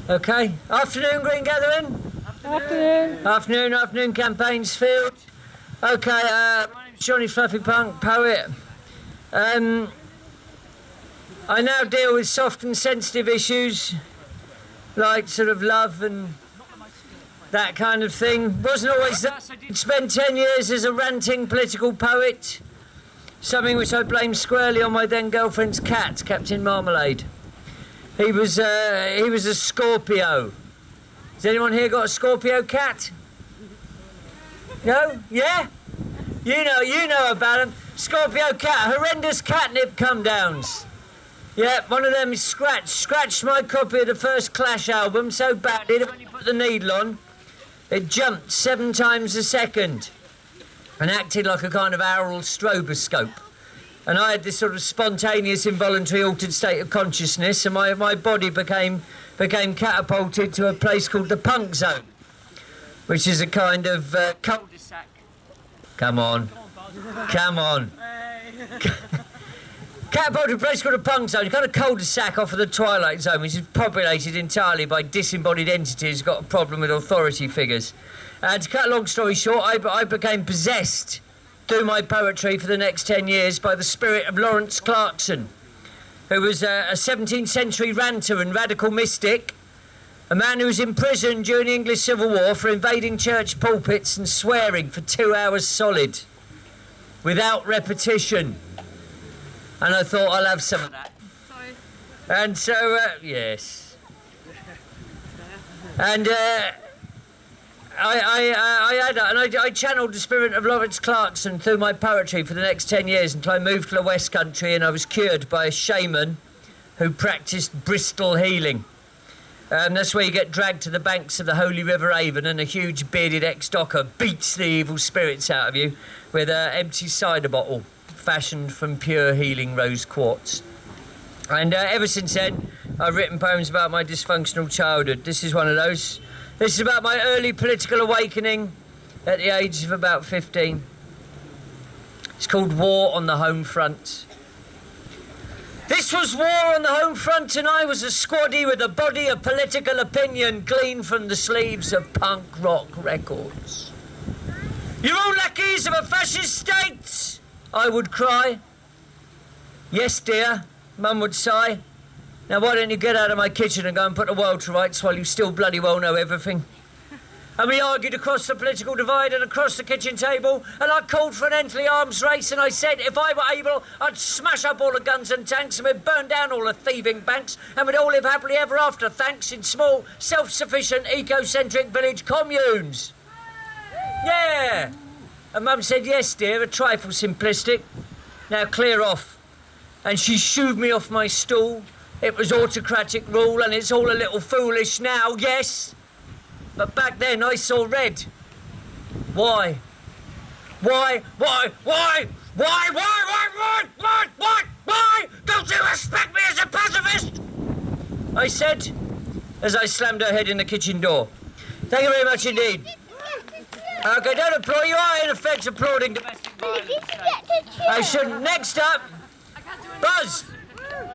Okay. Afternoon, Green Gathering. Afternoon, Campaigns Field. Okay, my name's Johnny Fluffpunk, poet. I now deal with soft and sensitive issues, like sort of love and that kind of thing. Wasn't always that. I did spend 10 years as a ranting political poet, something which I blame squarely on my then girlfriend's cat, Captain Marmalade. He was a Scorpio. Has anyone here got a Scorpio cat? No? Yeah? You know about them. Scorpio cat, horrendous catnip come-downs. Yeah, one of them is scratched my copy of the first Clash album so badly that when you put the needle on, it jumped 7 times a second and acted like a kind of aural stroboscope. And I had this sort of spontaneous, involuntary, altered state of consciousness, and my body became catapulted to a place called the Punk Zone, which is a kind of cul-de-sac. Come on. Catapulted to a place called the Punk Zone, a kind of cul-de-sac off of the Twilight Zone, which is populated entirely by disembodied entities who've got a problem with authority figures. And to cut a long story short, I became possessed through my poetry for the next 10 years by the spirit of Lawrence Clarkson, who was a 17th century ranter and radical mystic, a man who was imprisoned during the English Civil War for invading church pulpits and swearing for 2 hours solid, without repetition. And I thought, I'll have some of that. Sorry. And so, yes. And I channeled the spirit of Lawrence Clarkson through my poetry for the next 10 years until I moved to the West Country and I was cured by a shaman who practiced Bristol healing. That's where you get dragged to the banks of the Holy River Avon and a huge bearded ex-docker beats the evil spirits out of you with an empty cider bottle fashioned from pure healing rose quartz. And ever since then, I've written poems about my dysfunctional childhood. This is one of those. This is about my early political awakening at the age of about 15. It's called War on the Home Front. This was war on the home front and I was a squaddy with a body of political opinion gleaned from the sleeves of punk rock records. You're all lackeys of a fascist state, I would cry. Yes, dear, Mum would sigh. Now, why don't you get out of my kitchen and go and put the world to rights while you still bloody well know everything? And we argued across the political divide and across the kitchen table, and I called for an end to the arms race, and I said if I were able, I'd smash up all the guns and tanks, and we'd burn down all the thieving banks, and we'd all live happily ever after, thanks, in small, self-sufficient, ecocentric village communes. Yeah! And Mum said, yes, dear, a trifle simplistic. Now clear off. And she shooed me off my stool. It was autocratic rule and it's all a little foolish now, yes. But back then I saw red. Why? Why? Don't you respect me as a pacifist? I said, as I slammed her head in the kitchen door. Thank you very much indeed. Okay, don't applaud. You are in effect applauding domestic violence. I shouldn't. Next up, Buzz.